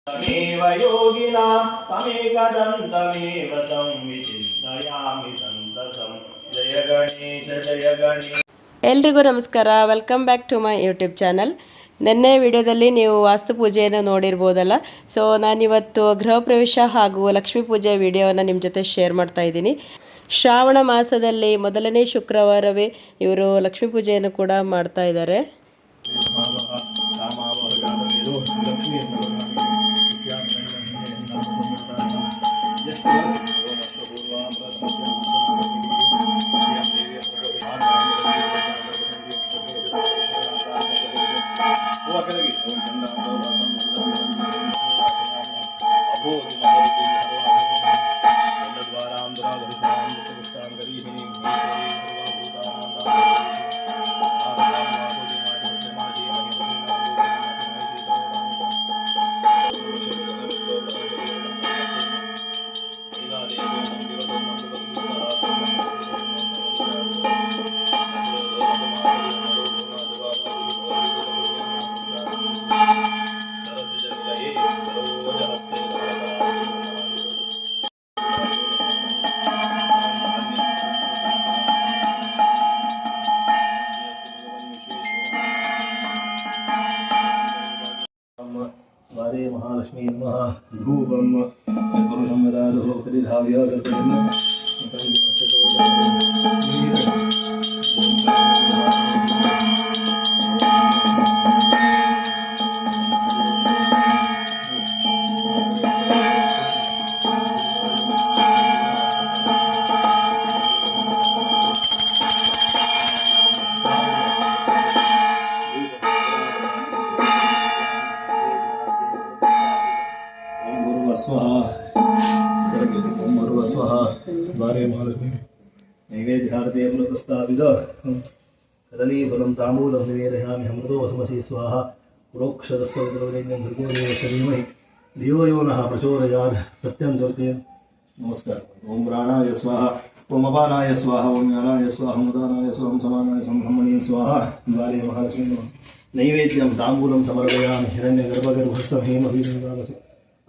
तमेव योगिनां तमेकदन्तमेव तं विचिन्तयामि सन्ततं जय गणेश जय गणेश। ಎಲ್ರಿಗೂ ನಮಸ್ಕಾರ, welcome back to my YouTube channel. ನಿನ್ನೆ ವಿಡಿಯೋದಲ್ಲಿ ನೀವು ವಾಸ್ತು ಪೂಜೆಯನ್ನು ನೋಡಿರ್ಬೋದಲ್ಲ. ಸೊ ನಾನಿವತ್ತು ಗೃಹ ಪ್ರವೇಶ ಹಾಗೂ ಲಕ್ಷ್ಮೀ ಪೂಜೆ ವಿಡಿಯೋವನ್ನು ನಿಮ್ಮ ಜೊತೆ ಶೇರ್ ಮಾಡ್ತಾ ಇದ್ದೀನಿ. ಶ್ರಾವಣ ಮಾಸದಲ್ಲಿ ಮೊದಲನೇ ಶುಕ್ರವಾರವೇ ಇವರು ಲಕ್ಷ್ಮೀ ಪೂಜೆಯನ್ನು ಕೂಡ ಮಾಡ್ತಾ ಇದ್ದಾರೆ. महालक्ष्मी नमः धूपं पुरुषं वदालो कलिधाव्य द्वारे महालक्ष्मी नैवेद्यार्थे फलप्रस्तावित कदलीफलं ताम्बूलं निवेदयामि अमृतो वसमसि स्वाहा पुरोक्षरस्वरेण्यं भृगोदेवै धियो यो नः प्रचोदयात् सत्यं ज्योतिर्। नमस्कार। ओम प्राणाय स्वाहा, ओम अपानाय स्वाहा, ओम ज्ञानाय स्वाहा, ओम उदानाय स्वाहा, ओम समानाय स्वाहा, ब्रह्मणे स्वाहा। द्वारे महालक्ष्मी नैवेद्यं ताम्बूलं समर्पयामि हिरण्यगर्भगर्भस्थं हेमवीरदामसि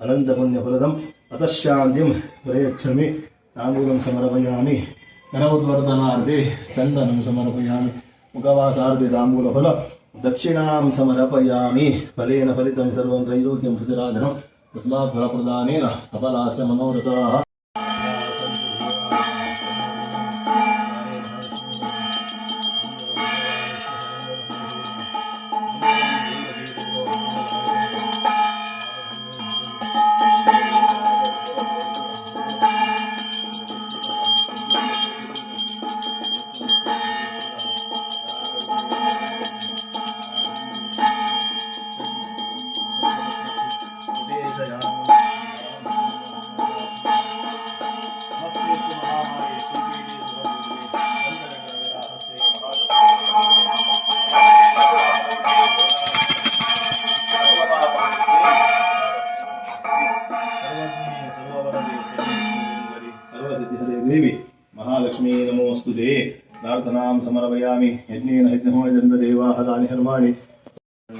अनन्तपुण्यफलदम् अतः शान्तिं प्रयच्छमि। ताम्बूलं समर्पयामि करवद्वर्धनार्थे चन्दनं समर्पयामि मुखवासार्थे ताम्बूलफल दक्षिणां समर्पयामि। फलेन फलितं सर्वं त्रैलोक्यं प्रतिराधनं तस्मात् फलप्रदानेन सफलास्य मनोरथाः। देवी महालक्ष्मी नमोस्तुते। प्रार्थनां समर्पयामि यज्ञेन यज्ञहोयದಿಂದ ದೇವಾಹ ದಾನಿ ಹರ್ಮಾಣಿ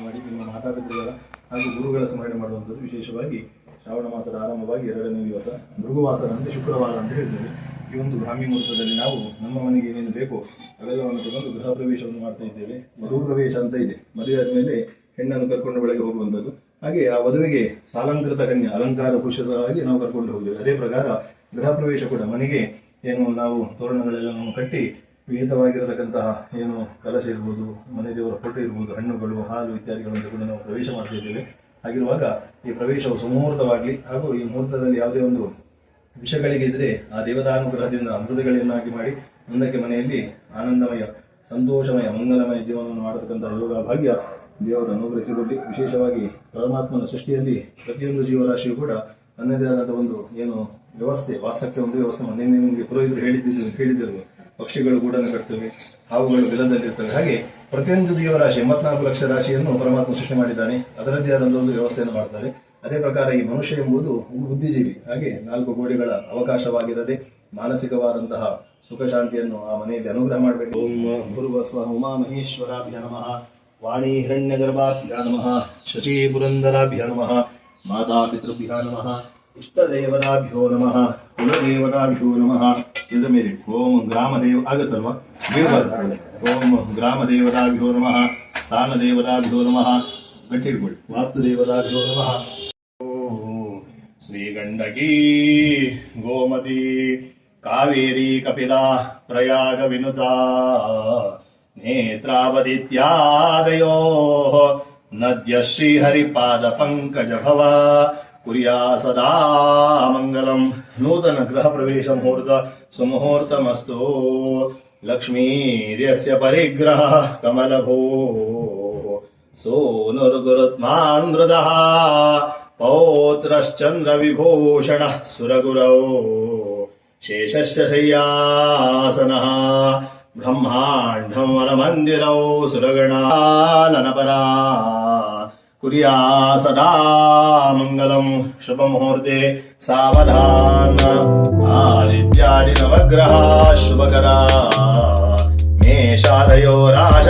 ಮಾಡಿ ನಿಮ್ಮ ಮಾತಾಪಿತೃಗಳ ಹಾಗೂ ಗುರುಗಳ ಸ್ಮರಣೆ ಮಾಡುವಂಥದ್ದು. ವಿಶೇಷವಾಗಿ ಶ್ರಾವಣ ಮಾಸದ ಆರಂಭವಾಗಿ 2ನೇ ದಿವಸ ಭೃಗುವಾಸರ ಅಂತ ಶುಕ್ರವಾರ ಅಂತ ಹೇಳ್ತೇವೆ. ಈ ಒಂದು ಬ್ರಾಹ್ಮಿ ಮುಹೂರ್ತದಲ್ಲಿ ನಾವು ನಮ್ಮ ಮನೆಗೆ ಏನೇನು ಬೇಕೋ ಅವೆಲ್ಲವನ್ನು ತಗೊಂಡು ಗೃಹ ಪ್ರವೇಶವನ್ನು ಮಾಡ್ತಾ ಇದ್ದೇವೆ. ವಧು ಪ್ರವೇಶ ಅಂತ ಇದೆ. ಮದುವೆ ಆದಮೇಲೆ ಹೆಣ್ಣನ್ನು ಕರ್ಕೊಂಡು ಒಳಗೆ ಹೋಗುವಂಥದ್ದು. ಹಾಗೆ ಆ ವಧುವಿಗೆ ಸಾಲಂಕೃತ ಕನ್ಯಾ ಅಲಂಕಾರ ಪುರುಷರಾಗಿ ನಾವು ಕರ್ಕೊಂಡು ಹೋಗ್ತೇವೆ. ಅದೇ ಪ್ರಕಾರ ಗೃಹ ಪ್ರವೇಶ ಕೂಡ ಮನೆಗೆ ಏನು ನಾವು ತೋರಣಗಳೆಲ್ಲ ನಾವು ಕಟ್ಟಿ ವಿಹಿತವಾಗಿರತಕ್ಕಂತಹ ಏನು ಕಲಶ ಇರ್ಬೋದು, ಮನೆ ದೇವರ ಫೋಟೋ ಇರ್ಬೋದು, ಹಣ್ಣುಗಳು, ಹಾಲು ಇತ್ಯಾದಿಗಳನ್ನು ಕೂಡ ನಾವು ಪ್ರವೇಶ ಮಾಡ್ತಾ ಇದ್ದೇವೆ. ಹಾಗಿರುವಾಗ ಈ ಪ್ರವೇಶವು ಸುಮುಹೂರ್ತವಾಗಲಿ ಹಾಗೂ ಈ ಮುಹೂರ್ತದಲ್ಲಿ ಯಾವುದೇ ಒಂದು ವಿಷಯಗಳಿಗೆ ಇದ್ದರೆ ಆ ದೇವತಾನುಗ್ರಹದಿಂದ ಅಮೃತಗಳನ್ನಾಗಿ ಮಾಡಿ ಮುಂದಕ್ಕೆ ಮನೆಯಲ್ಲಿ ಆನಂದಮಯ, ಸಂತೋಷಮಯ, ಮಂಗಲಮಯ ಜೀವನವನ್ನು ಮಾಡತಕ್ಕಂಥ ಯೋಗ ಭಾಗ್ಯ ದೇವರು ಅನುಗ್ರಹಿಸಿಕೊಳ್ಳಿ. ವಿಶೇಷವಾಗಿ ಪರಮಾತ್ಮನ ಸೃಷ್ಟಿಯಲ್ಲಿ ಪ್ರತಿಯೊಂದು ಜೀವರಾಶಿಯು ಕೂಡ ನನ್ನದೇ ಆದ ಒಂದು ಏನು ವ್ಯವಸ್ಥೆ, ವಾಸಕ್ಕೆ ಒಂದು ವ್ಯವಸ್ಥೆ. ನಿನ್ನೆ ನಿಮಗೆ ಪುರೋಹಿತರು ಹೇಳಿದ್ದರು, ಪಕ್ಷಿಗಳು ಗೂಡನ್ನು ಕಟ್ತವೆ, ಹಾವುಗಳು ಬೆಲದಲ್ಲಿರ್ತವೆ. ಹಾಗೆ ಪ್ರತಿಯೊಂದು ಜೀವರಾಶಿ 84 ಲಕ್ಷ ರಾಶಿಯನ್ನು ಪರಮಾತ್ಮ ಸೃಷ್ಟಿ ಮಾಡಿದ್ದಾನೆ. ಅದರದ್ದೇ ಆದಂಥ ಒಂದು ವ್ಯವಸ್ಥೆಯನ್ನು ಮಾಡ್ತಾರೆ. ಅದೇ ಪ್ರಕಾರ ಈ ಮನುಷ್ಯ ಎಂಬುದು ಬುದ್ಧಿಜೀವಿ. ಹಾಗೆ 4 ಗೋಡೆಗಳ ಅವಕಾಶವಾಗಿರದೆ ಮಾನಸಿಕವಾದಂತಹ ಸುಖ ಶಾಂತಿಯನ್ನು ಆ ಮನೆಯಲ್ಲಿ ಅನುಗ್ರಹ ಮಾಡಬೇಕು. ಓಂ ಭೂರ್ಭುವಃ ಸ್ವಃ ಉಮಾ ಮಹೇಶ್ವರಾಭ್ಯ ನಮಃ, ವಾಣಿ ಹಿರಣ್ಯಗರ್ಭಾಭ್ಯ ನಮಃ, ಶಚಿ ಪುರಂದರಾಭ್ಯ ನಮಃ, ಮಾತಾಪಿತೃಭ್ಯೋ ನಮಃ ಇಷ್ಟದೇವತಾಭ್ಯೋ ನಮಃ ಕುಲದೇವತಾಭ್ಯೋ ನಮಃ. ಇದರ ಮೇಲೆ ಓಂ ಗ್ರಾಮದೇವ ಆಗತ್ತಲ್ವಾ, ಓಂ ಗ್ರಾಮದೇವತಾಭ್ಯೋ ನಮಃ, ಸ್ಥಾನದೇವತಾಭ್ಯೋ ನಮಃ, ಗಟ್ಟಿ ಹಿಡ್ಕೊಳ್ಳಿ, ವಾಸ್ತುದೇವತಾಭ್ಯೋ ನಮಃ. ಶ್ರೀಗಂಡಕಿ ಗೋಮತಿ ಕಾವೇರಿ ಕಪಿಲಾ ಪ್ರಯಾಗ ವಿನುತಾ ನೇತ್ರಾವದಿತ್ಯಾದಯೋ ನದ್ಯ ಶ್ರೀಹರಿಪಾದ ಪಂಕಜ ಭವ ಕುರ್ಯಾ ಸದಾ ಮಂಗಲಂ. ನೂತನ ಗೃಹ ಪ್ರವೇಶ ಮುಹೂರ್ತ ಸುಮುಹೂರ್ತಮಸ್ತು. ಲಕ್ಷ್ಮೀರ್ಯಸ್ಯ ಪರಿಗ್ರಹ ಕಮಲಭೋ ಸೋನುರ್ಗುರುತ್ಮಾನೃದಃ ಪೌತ್ರಶ್ಚಂದ್ರ ವಿಭೂಷಣ ಸುರಗುರೌ ಶೇಷಸ್ಯ ಶಯ್ಯಾಸನಃ ಬ್ರಹ್ಮಾಂಡಂ ವನಮಂದಿರೌ ಸುರಗಣಾನನಪರಾ ಕುರ್ಯಾ ಸದಾ ಮಂಗಲಂ. ಶುಭ ಮುಹೂರ್ತೆ ಸಾವಧಾನ ಆದಿತ್ಯಾದಿ ನವಗ್ರಹ ಶುಭಕರ ಮೇಷಾದಯೋ ರಾಜ.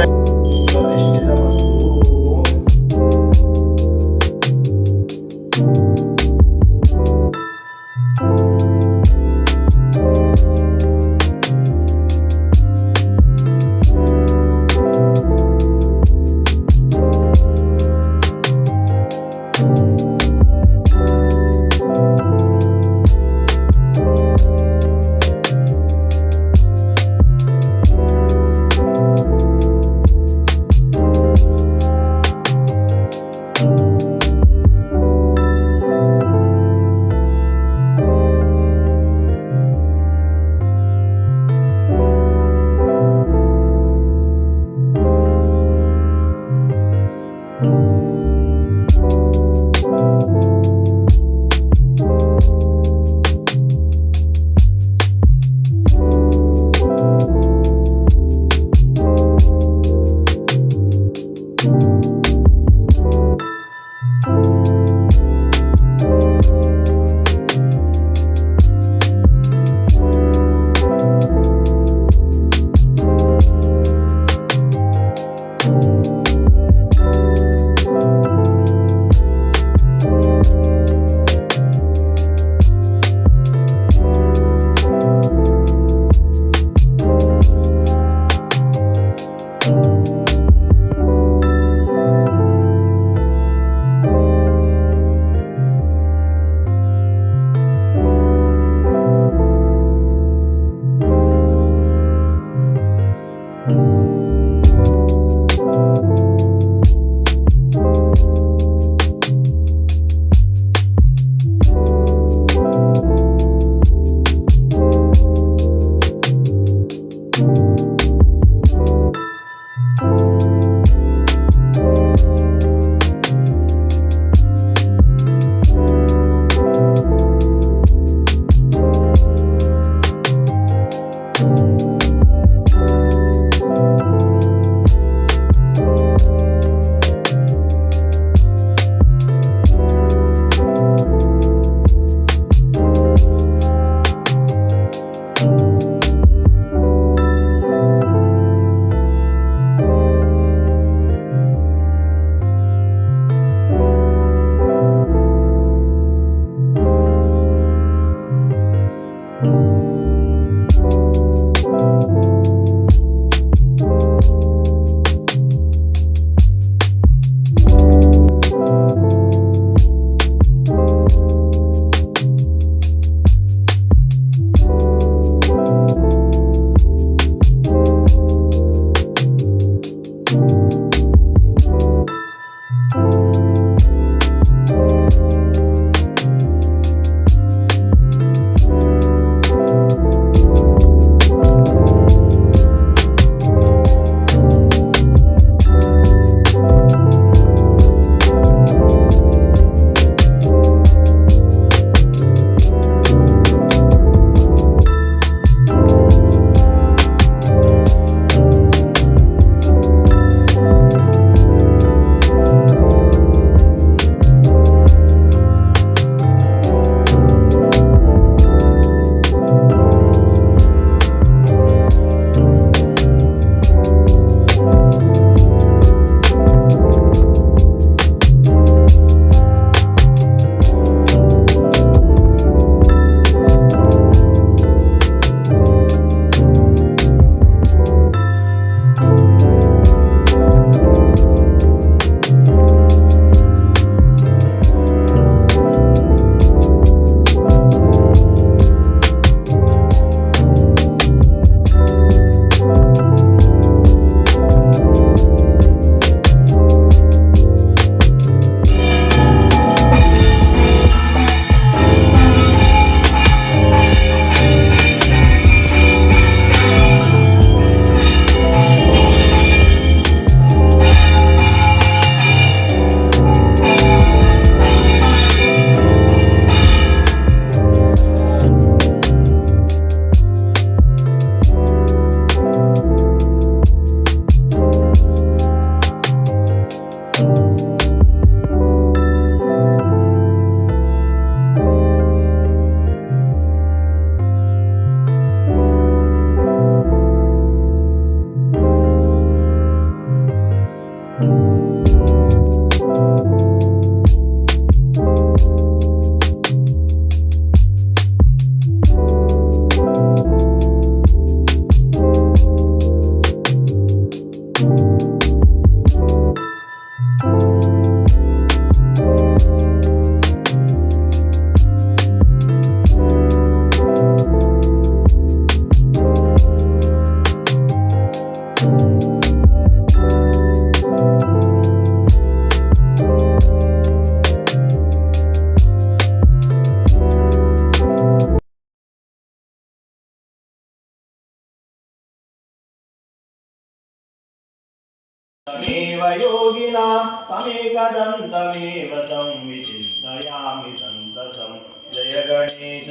जयगणेशमेव योगिनां तमेकदन्तमेव तं विचिन्तयामि सन्ततं जय गणेश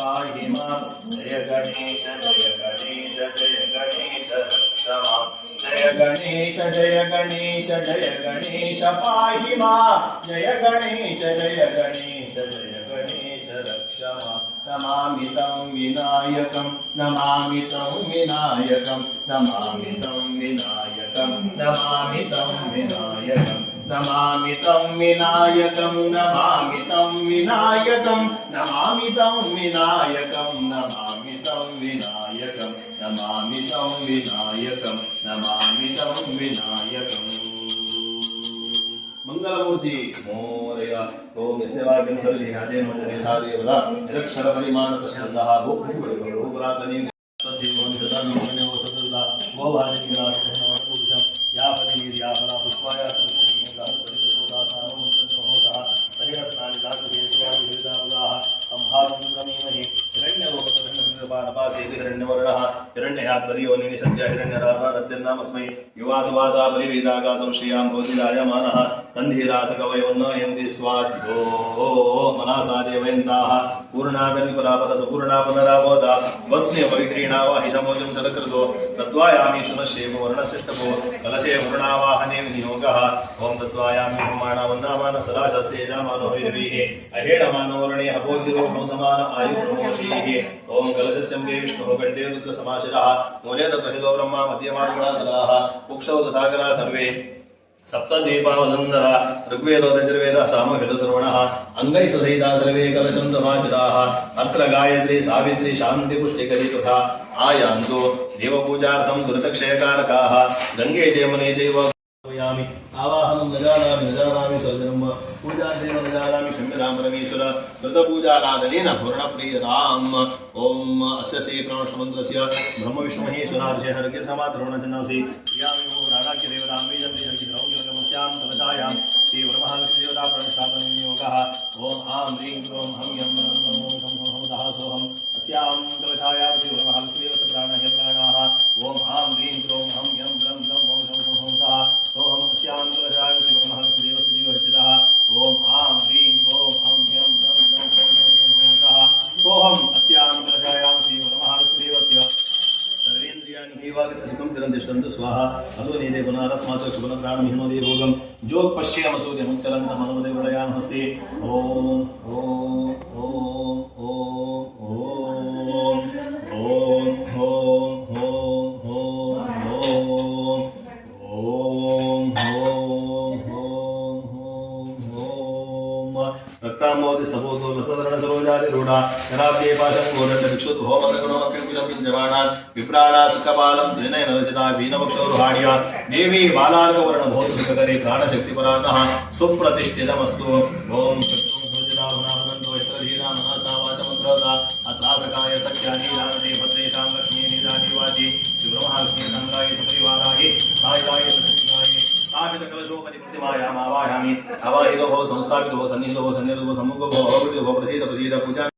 पाहि मां जय गणेश रक्ष मां जय गणेश पाहि मां जय गणेश रक्ष मां नमामि तं विनायकं नमामि तं विनायकं नमामि तं विनायकं नमामि तं विनायकं नमामि तं विनायकं नमामि तं विनायकं नमामि तं विनायकं नमामि तं विनायकं नमामि तं विनायकं नमामि तं विनायकं मंगलमूर्ति मोरय ओम सेवाग्यं सर्वजिहादेन वचने सादेवदा निरक्षर परिमाण प्रसन्नः भूपरातनी सद्देवं सदामि मन्यो सदल्ला वो भाजि विलासः पुरुषं या पदिनी या फला पुष्पाय सुष्णी दासोदातानो होता परिरत्नानि दासुके सुवादि हृदावदाः संभागं क्रमेमहि हिरण्यलोकतदन्नपासे हिरण्यवर्णः हिरण्ययात्परियोनिनि सत्य हिरण्यराधारत्यन्नामस्मै युवासुवासा परिवेदागासं श्रियां भोजिदायमानः तन्धीरासकवयोन्नयन्ति स्वाद्यो मनासा देवयन्ताः पूर्णादनिपरापदसपूर्णा पुनराबोधा वस्ने पवित्रीणावाहिषमोजं सदकृतो तत्त्वायामि शुनश्येव वर्णशिष्टभो कलशे वरुणावाहने विनियोगः ॐ तत्त्वायामि ब्रह्माणावन्नामान सदा शस्येजामानो हविर्वीः अहेडमानोरणे हपोद्गिरो समान आयुर्प्रमोषीः ॐ कलशस्यं दे विष्णुः कण्ठे रुद्रसमाशिरः मूले तत्त्वहितो ब्रह्मा मध्यमार्गुणादलाः कुक्षौ सागरा सर्वे सप्तदीपावसुन्दरा ऋग्वेदोदजुर्वेद सामवेदधर्वणः अंगैः सहिता सर्वे कलशं समाशिताः अत्र गायत्री सावित्री शान्ति पुष्टिकरी तथा आयान्तो देवपूजार्थं दुरितक्षयकारकाः गंगे जमुने चैव आवाहनं न जानामि सर्वजन्म पूजा चैव न जानामि शम्यतां परमेश्वर कृतपूजाराधनेन पूर्णप्रियताम् ॐ अस्य श्रीप्रणवमन्त्रस्य ब्रह्मविष्णुमहेश्वरार्षहर्गिसमातरुणजनंसि प्रियामि वो राणाख्य देवतां बीजं श्याम तवचायां श्री वरमहालक्ष्मीदेवता प्रणष्टापने विनियोगः ॐ आं ह्रीं क्रों हं यं वरं नमो शं सः सोऽहम् अस्यां कलशायां श्री वरमहालक्ष्मीदेवस्य प्राणः प्राणाः ॐ आं ह्रीं क्रों हं यं वरं नमो शं सः सोऽहम् अस्यां कलशायां श्री वरमहालक्ष्मीदेवस्य जीवहस्तितः ॐ आं ह्रीं क्रों हं यं वरं नमो शं सः सोऽहम् अस्यां कलशायां श्री वरमहालक्ष्मीदेवस्य सर्वेन्द्रियाणि हेवागतसुखं तिरन्तिष्ठन्तु स्वाहा अतो नीदे पुनरस्मासु क्षुभनत्राणमिहिनो भोगं जोग पश्येमसूर्यमुच्चरन्तमनुमदेवलयान् हस्ते ॐ ॐ ॐ ॐ ॐ रक्तांबोधि सबोधो लसधरण सरोजादि रूढ़ा शराब्दे पाशं गोरण्ड भिक्षुत होमनगुणमप्यंकुलं पिञ्जमाणान् विप्राणा सुखपालं त्रिनयन रचिता वीनवक्षौरुहाण्या देवी बालार्कवर्ण भौतुकरे प्राणशक्तिपरानः सुप्रतिष्ठितमस्तु ॐ शक्तुभुजदाभनाभनन्तो यत्र धीरा मनसा वाचमन्त्रता अत्रासकाय सख्यानि रामते भद्रेषां लक्ष्मी निदाधिवाचि श्रीब्रह्मलक्ष्मी संगाय सपरिवाराय सायदाय सचिवाय स्थापित कलशोपरि प्रतिमायाम् आवाहयामि आवाहितो भव संस्थापितो भव सन्निहितो भव सन्निहितो भव सम्मुखो भव अवकृतो भव प्रसीद पूजा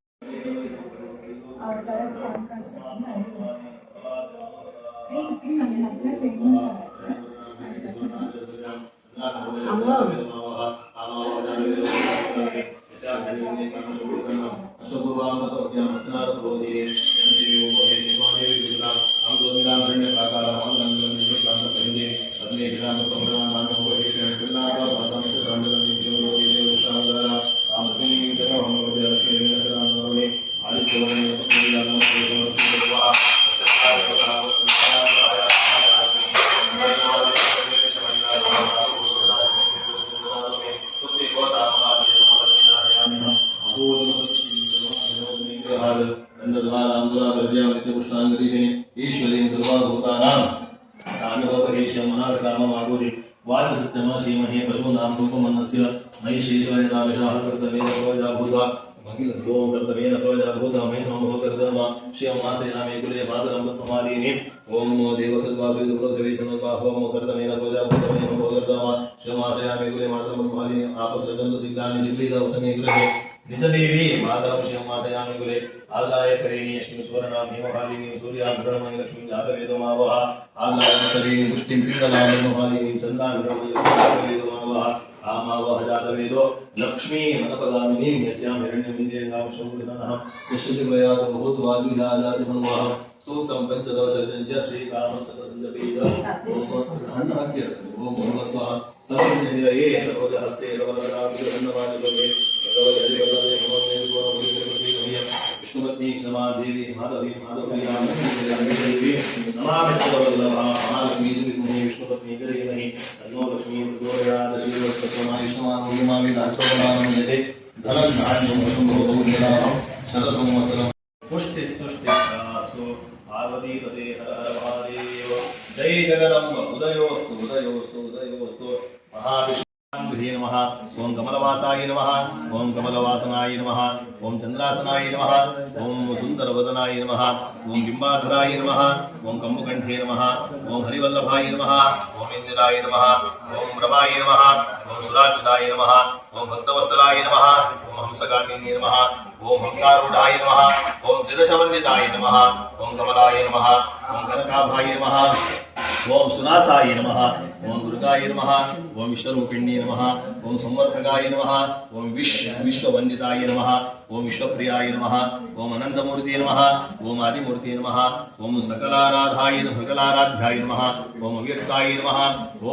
ಓಂ ಕರ್ತವೇನ ಪ್ರಜಾಭೂತ ಮಹಿಷಮೋ ಕರ್ದಮ ಶ್ರೀಯಂ ಮಾಸಯಾಮಿ ಕುಲೇ ಮಾತರಂ ಪದ್ಮಮಾಲಿನಿ ಓಂ ದೇವಸದ್ವಾಸುವಿದ ಕುಲಸವೇತನೋಪಾ ಓಂ ಕರ್ತವೇನ ಪ್ರಜಾಭೂತ ಮಹಿಷಮೋ ಕರ್ದಮ ಶ್ರೀಯಂ ಮಾಸಯಾಮಿ ಕುಲೇ ಮಾತರಂ ಪದ್ಮಮಾಲಿನಿ ಆಪಸ್ಸದಂತು ಸಿದ್ಧಾನಿ ಸಿದ್ಧೀದ ವಸನೆ ಗೃಹೇ ನಿಜದೇವಿ ಮಾತರಂ ಶ್ರೀಯಂ ಮಾಸಯಾಮಿ ಕುಲೇ ಆದಾಯ ಕರೇಣಿ ಅಶ್ವಿನಿ ಸುವರ್ಣ ಹೇಮಕಾಲಿನಿ ಸೂರ್ಯಾಗ್ರಹಮಣಿ ಲಕ್ಷ್ಮೀ ಜಾತವೇದಮಾವಹ ಆದಾಯ ಕರೇಣಿ ಪುಷ್ಟಿಂ ಪಿಂಗಲಾಮಹಾಲಿನಿ ಚಂದ್ರಾಗ್ರಹಮಣಿ ಜಾತವೇದಮಾವಹ ಆಮಾವಹ ಜಾತವೇದೋ ಲಕ್ಷ್ಮೀ ಮನಪಗಾಮಿನಿ ಯಸ್ಯಾಂ ಹಿರಣ್ಯಮಿಂದ್ರಿಯಂಗಾಂ ಶಂಕುಲಿತನಃ ಯಶಸ್ವಿಯಾದ ಬಹುತ್ವಾದ್ವಿಜಾತಿ ಹನುಮಃ ಸೂಕ್ತಂ ಪಂಚದವಸರ್ಜಂಚ ಶ್ರೀಕಾಮಸ್ತಕದಂಜಪೀಠ ಹಣ್ಣು ಹಾಕಿ ಓಂ ಭಗವ ಸ್ವಾಹ ಸರ್ವಜನಿರಯೇ ಸರ್ವಜ ಹಸ್ತೆ ರವರರಾಭಿರನ್ನವಾದಿಲೋಕೆ ಭಗವತಿ ಹರಿವಲ್ಲವೇ ಭಗವತೆ ಗುರುಮುನಿಮುನಿಮುನಿಮುನಿಯ ವಿಷ್ಣುಪತ್ನಿ ಕ್ಷಮಾ ದೇವಿ ಮಾಧವಿ ಮಾಧವಿ ನಮಾಮಿ ಸರ್ವವಲ್ಲಭ ಮಹಾಲಕ್ಷ್ಮೀ ವಿಷ್ಣುಪತ್ನಿ ವಿಷ್ಣುಪತ್ನಿ ಗರೀಮಹಿ ತನ್ನೋ ಲಕ್ಷ್ಮೀ ಪ್ರಚೋದಯಾತ್ ಶ್ರೀವತ್ಸಮಾಯುಷ್ಮಾನುಮಾವಿ ನಾಚೋಮಾನಂದತೆ ಧನಧಾನ್ಯಂ ವಶಂಭೋ ಸೌಜ್ಞಾನಂ ಶರಸಂವತ್ಸರಂ ಪುಷ್ಟಿ ಸ್ತುಷ್ಟಿ ಪಾರ್ವತಿ ಪದೇ ಹರ ಹರ ಮಹಾದೇವ ಜೈ ಜಗದಂಬ ಉದಯೋಸ್ತು ಉದಯೋಸ್ತು ಉದಯೋಸ್ತು ಮಹಾವಿಷ್ಣು ನಮಃ ಓಂ ಕಮಲವಾಸಾಯ ನಮಃ ಓಂ ಕಮಲವಾಸನಾಯ ನಮಃ ಓಂ ಚಂದ್ರಾಸನಾಯ ನಮಃ ಓಂ ಸುಂದರವದನಾಯ ನಮಃ ಓಂ ಬಿಂಬಾಧರಾಯ ನಮಃ ಓಂ ಕಂಬುಕಂಠೇ ನಮಃ ಓಂ ಹರಿವಲ್ಲಭಾಯ ನಮಃ ಓಂ ಇಂದಿರಾಯ ನಮಃ ಓಂ ರಮಾಯ ನಮಃ ಓಂ ಸುರಾರ್ಚಿತಾಯ ನಮಃ ಓಂ ಭಕ್ತವತ್ಸಲಾಯ ನಮಃ ಓಂ ಹಂಸಗಾಮಿನೇ ನಮಃ ಓಂ ಹಂಸಾರೂಢಾಯ ನಮಃ ಓಂ ತ್ರಿದಶವಂದಿತಾಯ ನಮಃ ಓಂ ಕಮಲಾಯ ನಮಃ ಓಂ ಕನಕಾಭಾಯ ನಮಃ ಓಂ ಸುನಾಸಾಯ ನಮಃ ಓಂ ದುರ್ಗಾಯ ನಮಃ ಓಂ ವಿಶ್ವರೂಪಿಣ್ಯೇ ನಮಃ ಓಂ ಸಂವರ್ಧಕಾಯ ನಮಃ ಓಂ ವಿಶ್ವವಂದಿತಾಯ ನಮಃ ಓಂ ವಿಶ್ವಪ್ರಿಯಾಯ ನಮಃ ಓಂ ಅನಂತಮೂರ್ತಿ ನಮಃ ಓಂ ಆದಿಮೂರ್ತಿ ನಮಃ ಓಂ ಸಕಲಾರಾಧ್ಯಾಯ ನಮಃ ಓಂ ಅವ್ಯಕ್ತಾಯ ನಮಃ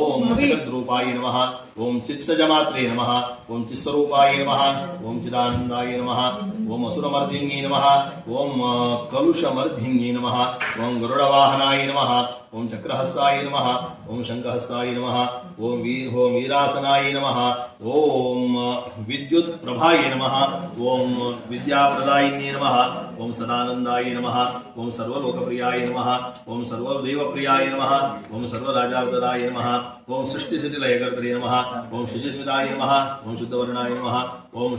ಓಂ ಜಗದ್ರೂಪಾಯ ನಮಃ ಓಂ ಚಿತ್ತಜಮಾತ್ರೇ ನಮಃ ಓಂ ಚಿತ್ಸ್ವರೂಪಾಯ ನಮಃ ಓಂ ಚಿದಾನಂದಾಯ ನಮಃ ಓಂ ಅಸುರಮರ್ಧಿಂಗೇ ನಮಃ ಓಂ ಕಲುಷಮರ್ಧಿಂಗೇ ನಮಃ ಓಂ ಗರುಡವಾಹನಾಯ ನಮಃ ಓಂ ಚಕ್ರಹಸ್ತಾಯ ನಮಃ ಓಂ ಶಂಖಹಸ್ತಾಯ ನಮಃ ಓಂ ವೀರಾಸನಾಯ ನಮಃ ಓಂ ವಿದ್ಯುತ್ ಪ್ರಭಾಯ ನಮಃ ಓಂ ವಿದ್ಯಾಪ್ರದಾಯಿನ್ಯೇ ನಮಃ ಓಂ ಸದಾನಂದಾಯ ನಮಃ ಓಂ ಸರ್ವಲೋಕಪ್ರಿಯಾಯ ನಮಃ ಓಂ ಸರ್ವದೇವಪ್ರಿಯಾಯ ನಮಃ ಓಂ ಸರ್ವರಾಜಾರ್ಧರಾಯ ನಮಃ ಓಂ ಸೃಷ್ಟಿಸ್ಥಿತಿಲಯಕರ್ತೃ ನಮಃ ಓಂ ಶುಚಿಸ್ಮಿತಾಯ ನಮಃ ಓಂ ಶುದ್ಧವರ್ಣಾಯ ನಮಃ ಓಂ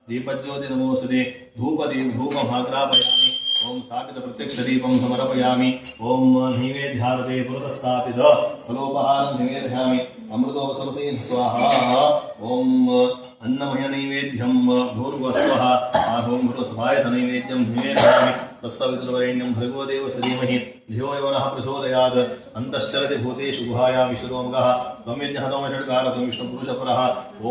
ದೀಪಜ್ಯೋತಿ ನಮೋಸ್ತುತೆ ಧೂಪಮಾಗ್ರಾಪಯಾಮಿ ಓಂ ಸ್ಥಾಪಿತ ಪ್ರತ್ಯಕ್ಷ ದೀಪಂ ಸಮರ್ಪಯಾಮಿ ಓಂ ನೈವೇದ್ಯಾರತೆ ಪುರತಸ್ಥಾಪಿತ ಫಲೋಪಹಾರಂ ನಿವೇದಯಾಮಿ ಅಮೃತೋಪಸರಸೇನ ಸ್ವಾಹಾ ಓಂ ಅನ್ನಮಯ ನೈವೇದ್ಯಂ ಭೂರ್ಭುವಸ್ವಃ ಓಂ ಭೃತಸ್ವಾಯಸ ನೈವೇದ್ಯಂ ನಿವೇದಯಾಮಿ ತತ್ಸವಿತುರ್ವರೆಣ್ಯಂ ಭರ್ಗೋ ದೇವಸ್ಯ ಧೀಮಹಿ ಧಿಯೋ ಯೋ ನಃ ಪ್ರಚೋದಯಾತ್ ಅಂತಶ್ಚರತಿ ಭೂತೇಷು ಗುಹಾಯಾಂ ವಿಶ್ವತೋಮುಖಃ ತ್ವಂ ಯಜ್ಞಃ ತ್ವಂ ಷಟ್ಕಾರ ತ್ವಂ ವಿಷ್ಣುಪುರುಷಪರಃ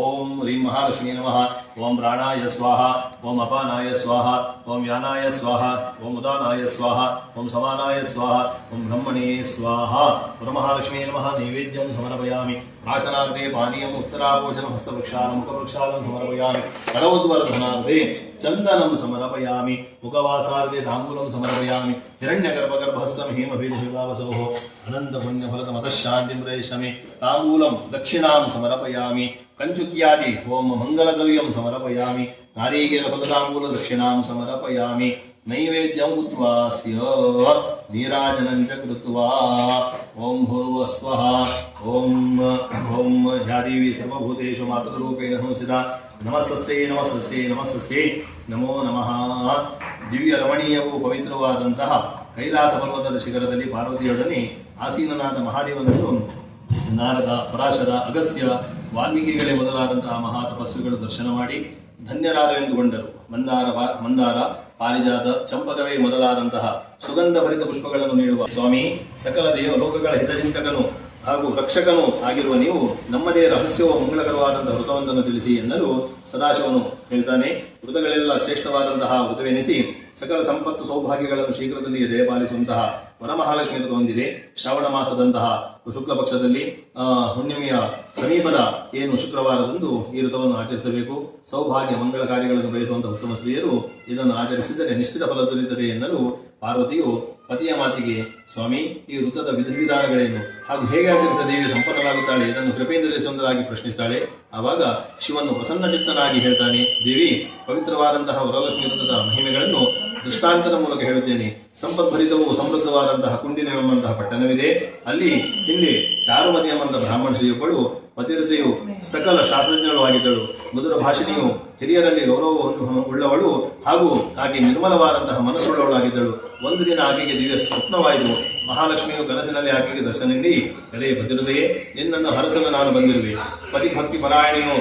ಓಂ ಹ್ರೀಂ ಮಹಾಲಕ್ಷ್ಮೀ ನಮಃ ಓಂ ಪ್ರಾಣಾಯ ಸ್ವಾಹಾ ಓಂ ಅಪಾನಾಯ ಸ್ವಾಹಾ ಓಂ ಯಾನಾಯ ಸ್ವಾಹಾ ಓಂ ಉದಾನಾಯ ಸ್ವಾಹಾ ಓಂ ಸಮಾನಾಯ ಸ್ವಾಹಾ ಓಂ ಬ್ರಹ್ಮಣೇ ಸ್ವಾಹಾ ಪರಮಹಾಲಕ್ಷ್ಮೀ ನಮಃ ನೈವೇದ್ಯಂ ಸಮರ್ಪಯಾಮಿ ಪ್ರಾಶನಾರ್ಧೆ ಪಾನೀಯಂ ಉತ್ತರಾಭೋಜನಂ ಹಸ್ತವೃಕ್ಷಾಲಂ ಮುಖವೃಕ್ಷಾಲಂ ಸಮರ್ಪಯಾಮಿ ಕರವದ್ವರಧನಾರ್ಧೆ ಚಂದನಂ ಸಮರ್ಪಯಾಮಿ ಮುಖವಾಸಾರ್ಧೆ ತಾಂಬೂಲಂ ಸಮರ್ಪಯಾಮಿ ಹಿರಣ್ಯಗರ್ಭಗರ್ಭಸ್ಥಂ ಹೇಮಭೇದಶಿವಾವಸೋಃ ಅನಂತಪುಣ್ಯಫಲತಮತಃಶಾಂತಿಂ ಪ್ರಯಚ್ಛಮಿ ತಾಂಬೂಲಂ ದಕ್ಷಿಣಾಂ ಸಮರ್ಪಯಾಮಿ ಕಂಚುಕ್ಯಾದಿ ಓಂ ಮಂಗಲದ್ರವ್ಯಂ ಸಮರ್ಪಯಾಮಿ ನಾರೀಕೇಲಫಲತಾಂಬೂಲ ದಕ್ಷಿಣಾಂ ಸಮರ್ಪಯಾಮಿ ನೈವೇದ್ಯಂ ಉದ್ವಾಸ್ಯ ನೀರಾಜನಂ ಚ ಕೃತ್ವಾ ಓಂ ಭೂರ್ಭುವಸ್ವಃ ಓಂ ಓಂ ಧ್ಯಾದೇವಿ ಸರ್ವಭೂತೇಷು ಮಾತೃರೂಪೇಣ ಸಂಸ್ಥಿತಾ ನಮಸ್ತಸ್ಯೈ ನಮಸ್ತಸ್ಯೈ ನಮಸ್ತಸ್ಯೈ ನಮೋ ನಮಃ. ದಿವ್ಯ ರಮಣೀಯವೂ ಪವಿತ್ರವಾದಂತಹ ಕೈಲಾಸ ಪರ್ವತದ ಶಿಖರದಲ್ಲಿ ಪಾರ್ವತಿಯೊಡನೆ ಆಸೀನನಾದ ಮಹಾದೇವನನ್ನು ನಾರದ, ಪರಾಶರ, ಅಗಸ್ತ್ಯ, ವಾಲ್ಮೀಕಿಗಳೇ ಮೊದಲಾದಂತಹ ಮಹಾ ತಪಸ್ವಿಗಳು ದರ್ಶನ ಮಾಡಿ ಧನ್ಯರಾದವೆಂದುಕೊಂಡರು. ಮಂದಾರ, ಪಾರಿಜಾತ, ಚಂಪಕವೇ ಮೊದಲಾದಂತಹ ಸುಗಂಧ ಭರಿತ ಪುಷ್ಪಗಳನ್ನು ನೀಡುವ ಸ್ವಾಮಿ, ಸಕಲ ದೇವಲೋಕಗಳ ಹಿತಚಿಂತಕನು ಹಾಗೂ ರಕ್ಷಕನೂ ಆಗಿರುವ ನೀವು ನಮ್ಮದೇ ರಹಸ್ಯವೋ ಮಂಗಳಕರವಾದಂತಹ ವೃತವೊಂದನ್ನು ತಿಳಿಸಿ ಎನ್ನಲು ಸದಾಶಿವನು ಹೇಳ್ತಾನೆ. ವೃತಗಳೆಲ್ಲ ಶ್ರೇಷ್ಠವಾದಂತಹ ವೃತವೆನಿಸಿ ಸಕಲ ಸಂಪತ್ತು ಸೌಭಾಗ್ಯಗಳನ್ನು ಶೀಘ್ರದಲ್ಲಿಯೇ ದಯಪಾಲಿಸುವಂತಹ ವರಮಹಾಲಕ್ಷ್ಮಿ ವ್ರತ ಹೊಂದಿದೆ. ಶ್ರಾವಣ ಮಾಸದಂತಹ ಶುಕ್ಲ ಪಕ್ಷದಲ್ಲಿ ಹುಣ್ಣಿಮೆಯ ಸಮೀಪದ ಏನು ಶುಕ್ರವಾರದಂದು ಈ ವ್ರತವನ್ನು ಆಚರಿಸಬೇಕು. ಸೌಭಾಗ್ಯ ಮಂಗಳ ಕಾರ್ಯಗಳನ್ನು ಬಯಸುವಂತಹ ಉತ್ತಮ ಸ್ತ್ರೀಯರು ಇದನ್ನು ಆಚರಿಸಿದರೆ ನಿಶ್ಚಿತ ಫಲ ದೊರೆಯುತ್ತದೆ ಎನ್ನಲು ಪಾರ್ವತಿಯು ಪತಿಯ ಮಾತಿಗೆ, ಸ್ವಾಮಿ, ಈ ವೃತ್ತದ ವಿಧಿವಿಧಾನಗಳೇನು ಹಾಗೂ ಹೇಗೆ ಆಚರಿಸಿದ ದೇವಿ ಸಂಪನ್ನಲಾಗುತ್ತಾಳೆ ಇದನ್ನು ಕೃಪೆಯಿಂದ ಸುಂದರಾಗಿ ಪ್ರಶ್ನಿಸ್ತಾಳೆ. ಆವಾಗ ಶಿವನ್ನು ಪ್ರಸನ್ನಚಿತ್ತನಾಗಿ ಹೇಳ್ತಾನೆ, ದೇವಿ, ಪವಿತ್ರವಾದಂತಹ ವರಲಕ್ಷ್ಮಿ ವೃತ್ತದ ಮಹಿಮೆಗಳನ್ನು ದೃಷ್ಟಾಂತದ ಮೂಲಕ ಹೇಳುತ್ತೇನೆ. ಸಂಪದ್ಭರಿತವೂ ಸಮೃದ್ಧವಾದಂತಹ ಕುಂಡಿನ ಎಂಬಂತಹ ಪಟ್ಟಣವಿದೆ. ಅಲ್ಲಿ ಹಿಂದೆ ಚಾರುಮತಿ ಎಂಬಂತಹ ಬ್ರಾಹ್ಮಣ ಶ್ರೀಯೊಬ್ಬಳು ಪತಿರತೆಯು ಸಕಲ ಶಾಸ್ತ್ರಜ್ಞಳು ಆಗಿದ್ದಳು. ಮಧುರ ಭಾಷಿಣಿಯು ಹಿರಿಯರಲ್ಲಿ ಗೌರವವನ್ನು ಉಳ್ಳವಳು ಹಾಗೂ ಆಕೆ ನಿರ್ಮಲವಾದಂತಹ ಮನಸ್ಸುಳ್ಳವಳಾಗಿದ್ದಳು. ಒಂದು ದಿನ ಆಕೆಗೆ ದಿವ್ಯ ಸ್ವಪ್ನವಾಯಿತು. ಮಹಾಲಕ್ಷ್ಮಿಯು ಕನಸಿನಲ್ಲಿ ಆಕೆಗೆ ದರ್ಶನ ನೀಡಿ, ಎಳೆ ಭದ್ರತೆಯೇ, ನಿನ್ನನ್ನು ಹರಸಲು ನಾನು ಬಂದಿರುವೆ. ಪತಿಭಕ್ತಿ ಪರಾಯಣಿಯು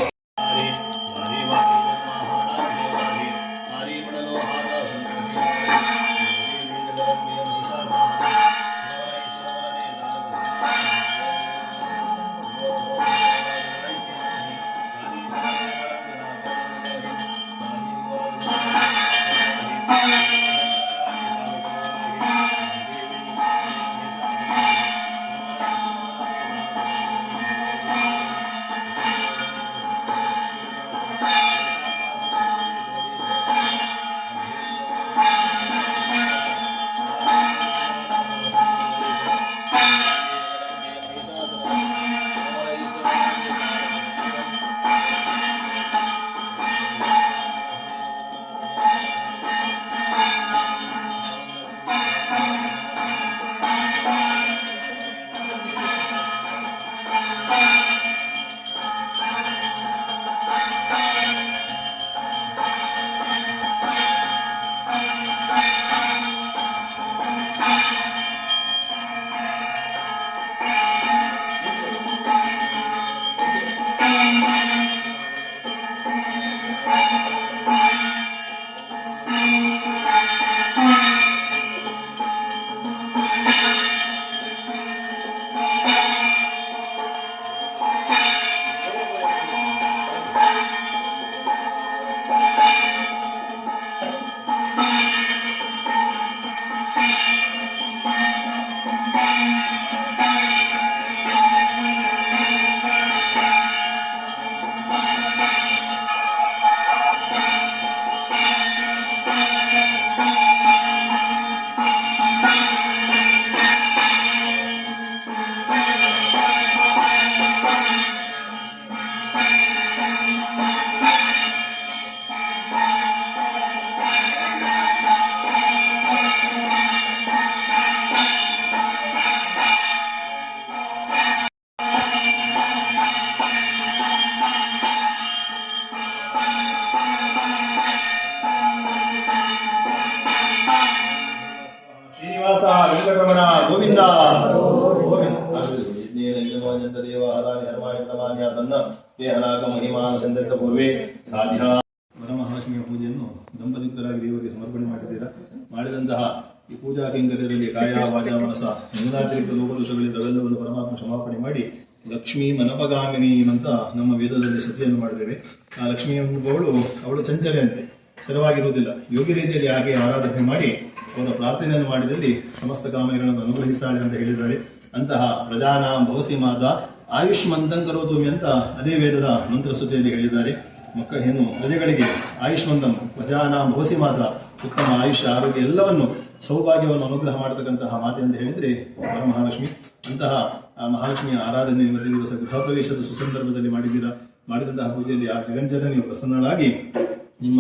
ಶ್ರೀನಿವಾಸ ವೆಂಕಟರಮಣ ಗೋವಿಂದ ಪೂರ್ವೇ ಸಾಧ್ಯ. ವರಮಹಾಲಕ್ಷ್ಮಿಯ ಪೂಜೆಯನ್ನು ದಂಪತಿಗಳಾಗಿ ದೇವರಿಗೆ ಸಮರ್ಪಣೆ ಮಾಡಿದ್ದೀರಾ. ಮಾಡಿದಂತಹ ಈ ಪೂಜಾ ಕೈಂಕರ್ಯದಲ್ಲಿ ಕಾಯ ವಾಚ ಮನಸ ನಿಮ್ನಾತಿರಿಕ್ತ ಲೋಕದೋಷಗಳಿದ್ದವೆಲ್ಲವನ್ನು ಪರಮಾತ್ಮ ಕ್ಷಮಾಪಣೆ ಮಾಡಿ ಲಕ್ಷ್ಮೀ ಮನಪಗಾಮಿನಿ ಅಂತ ನಮ್ಮ ವೇದದಲ್ಲಿ ಸತಿಯನ್ನು ಮಾಡಿದ್ದೇವೆ. ಆ ಲಕ್ಷ್ಮಿ ಎಂಬುವವಳು ಅವಳು ಚಂಚಲೆಯಂತೆ ಸ್ಥಿರವಾಗಿರುವುದಿಲ್ಲ. ಯೋಗ್ಯ ರೀತಿಯಲ್ಲಿ ಆಕೆ ಆರಾಧನೆ ಮಾಡಿ ಅವರ ಪ್ರಾರ್ಥನೆಯನ್ನು ಮಾಡಿದಲ್ಲಿ ಸಮಸ್ತ ಕಾಮನೆಗಳನ್ನು ಅನುಗ್ರಹಿಸ್ತಾಳೆ ಅಂತ ಹೇಳಿದ್ದಾರೆ. ಅಂತಹ ಪ್ರಜಾನಾಂ ಭವಸಿ ಮಾತ ಆಯುಷ್ಮಂತಂ ಕರೋತುಮಿ ಅಂತ ಅದೇ ವೇದದ ಮಂತ್ರಸ್ತುತಿಯಲ್ಲಿ ಹೇಳಿದ್ದಾರೆ. ಏನು ಪ್ರಜೆಗಳಿಗೆ ಆಯುಷ್ಮಂತಂ ಪ್ರಜಾನಾಂ ಭವಸಿ ಮಾತ, ಉತ್ತಮ ಆಯುಷ್ಯ ಆರೋಗ್ಯ ಎಲ್ಲವನ್ನು ಸೌಭಾಗ್ಯವನ್ನು ಅನುಗ್ರಹ ಮಾಡತಕ್ಕಂತಹ ಮಾತೆ ಅಂತ ಹೇಳಿದರೆ ವರಮಹಾಲಕ್ಷ್ಮಿ. ಅಂತಹ ಆ ಮಹಾಲಕ್ಷ್ಮಿಯ ಆರಾಧನೆ ಇವತ್ತಿನ ದಿವಸ ಗೃಹ ಪ್ರವೇಶದ ಸುಸಂದರ್ಭದಲ್ಲಿ ಮಾಡಿದಂತಹ ಪೂಜೆಯಲ್ಲಿ ಆ ಜಗಂಜನನಿಯು ಪ್ರಸನ್ನಳಾಗಿ ನಿಮ್ಮ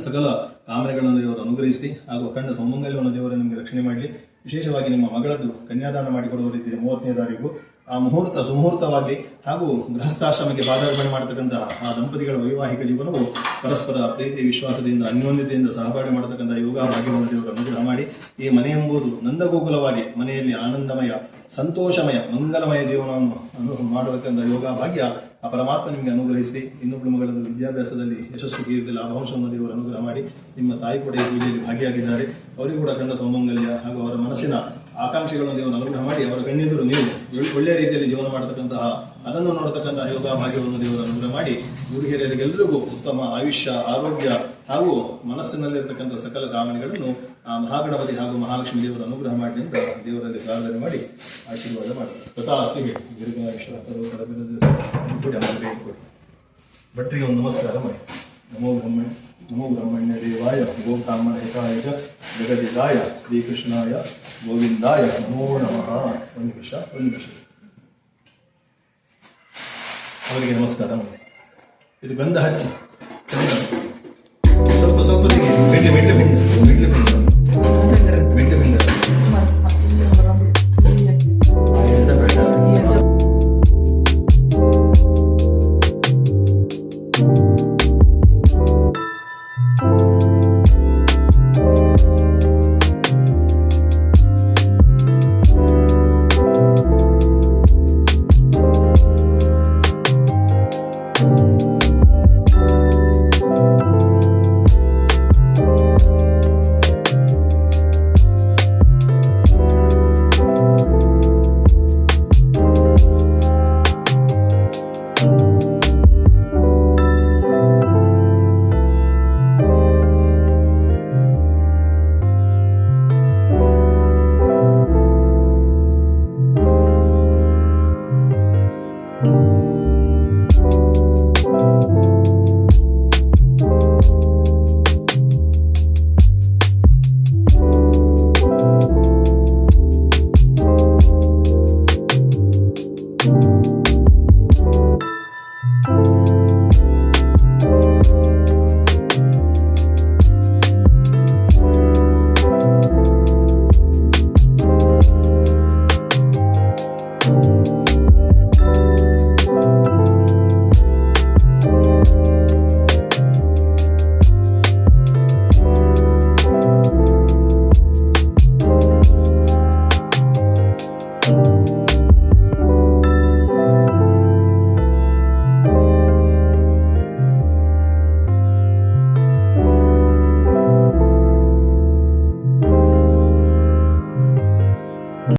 ಸಕಲ ಕಾಮನೆಗಳನ್ನು ದೇವರು ಅನುಗ್ರಹಿಸಿ ಹಾಗೂ ಅಖಂಡ ಸೌಮಂಗಲ್ಯವನ್ನು ದೇವರು ನಿಮಗೆ ರಕ್ಷಣೆ ಮಾಡಲಿ. ವಿಶೇಷವಾಗಿ ನಿಮ್ಮ ಮಗಳದ್ದು ಕನ್ಯಾದಾನ ಮಾಡಿಕೊಡುವರಿದ್ದೀರಿ 30ನೇ ತಾರೀಕು. ಆ ಮುಹೂರ್ತ ಸುಮುಹೂರ್ತವಾಗಿ ಹಾಗೂ ಗೃಹಸ್ಥಾಶ್ರಮಕ್ಕೆ ಪಾದಾರ್ಪಣೆ ಮಾಡತಕ್ಕಂತಹ ಆ ದಂಪತಿಗಳ ವೈವಾಹಿಕ ಜೀವನವು ಪರಸ್ಪರ ಪ್ರೀತಿ ವಿಶ್ವಾಸದಿಂದ ಅನ್ಯೋನ್ಯತೆಯಿಂದ ಸಹಪಾಠ ಮಾಡತಕ್ಕಂತಹ ಯೋಗ ಭಾಗ್ಯವನ್ನು ದೇವರು ಅನುಗ್ರಹ ಮಾಡಿ ಈ ಮನೆ ಎಂಬುದು ನಂದಗೋಕುಲವಾಗಿ ಮನೆಯಲ್ಲಿ ಆನಂದಮಯ ಸಂತೋಷಮಯ ಮಂಗಲಮಯ ಜೀವನವನ್ನು ಮಾಡತಕ್ಕಂಥ ಯೋಗ ಭಾಗ್ಯ ಆ ಪರಮಾತ್ಮ ನಿಮಗೆ ಅನುಗ್ರಹಿಸಿ ಇನ್ನೊಬ್ಬಳು ಮಗಳ ವಿದ್ಯಾಭ್ಯಾಸದಲ್ಲಿ ಯಶಸ್ಸು ಕೀರ್ತಿ ಲಾಭಾಂಶವನ್ನು ದೇವರು ಅನುಗ್ರಹ ಮಾಡಿ ನಿಮ್ಮ ತಾಯಿ ಕೂಡ ಈ ಪೂಜೆಯಲ್ಲಿ ಭಾಗಿಯಾಗಿದ್ದಾರೆ. ಅವರಿಗೂ ಕೂಡ ಕಂಡ ಸೌಮಂಗಲ್ಯ ಹಾಗೂ ಅವರ ಮನಸ್ಸಿನ ಆಕಾಂಕ್ಷೆಗಳನ್ನು ದೇವರು ಅನುಗ್ರಹ ಮಾಡಿ ಅವರ ಕಣ್ಣೆದುರು ನೀವು ಒಳ್ಳೆಯ ರೀತಿಯಲ್ಲಿ ಜೀವನ ಮಾಡತಕ್ಕಂತಹ ಅದನ್ನು ನೋಡತಕ್ಕಂತಹ ಯೋಗ ಭಾಗ್ಯವನ್ನು ದೇವರು ಅನುಗ್ರಹ ಮಾಡಿ ಗುರು ಹಿರಿಯರಿಗೆಲ್ಲರಿಗೂ ಉತ್ತಮ ಆಯುಷ್ಯ ಆರೋಗ್ಯ ಹಾಗೂ ಮನಸ್ಸಿನಲ್ಲಿರ್ತಕ್ಕಂಥ ಸಕಲ ಕಾಮನೆಗಳನ್ನು ಆ ಮಹಾಗಣಪತಿ ಹಾಗೂ ಮಹಾಲಕ್ಷ್ಮಿ ದೇವರು ಅನುಗ್ರಹ ಮಾಡಿ ಅಂತ ದೇವರಲ್ಲಿ ಪ್ರಾರ್ಥನೆ ಮಾಡಿ ಆಶೀರ್ವಾದ ಮಾಡ್ತಾರೆ. ತಥಾಸ್ತು ಹೇಳಿ ಭಟ್ರಿಗೆ ಒಂದು ನಮಸ್ಕಾರ ಮಾಡಿ. ನಮೋ ಬ್ರಹ್ಮಣ್ಯ ದೇವಾಯ ಗೋಬ್ರಾಹ್ಮಣ ಹಿತಾಯ ಚ ಜಗದಿದಾಯ ಶ್ರೀಕೃಷ್ಣಾಯ ಗೋವಿಂದಾಯ ನಮೋ ನಮಃ. ಒಂದು ನಿಮಿಷ ಅವರಿಗೆ ನಮಸ್ಕಾರ ಮಾಡಿ. ಇದು ಗಂಧ ಹಚ್ಚಿ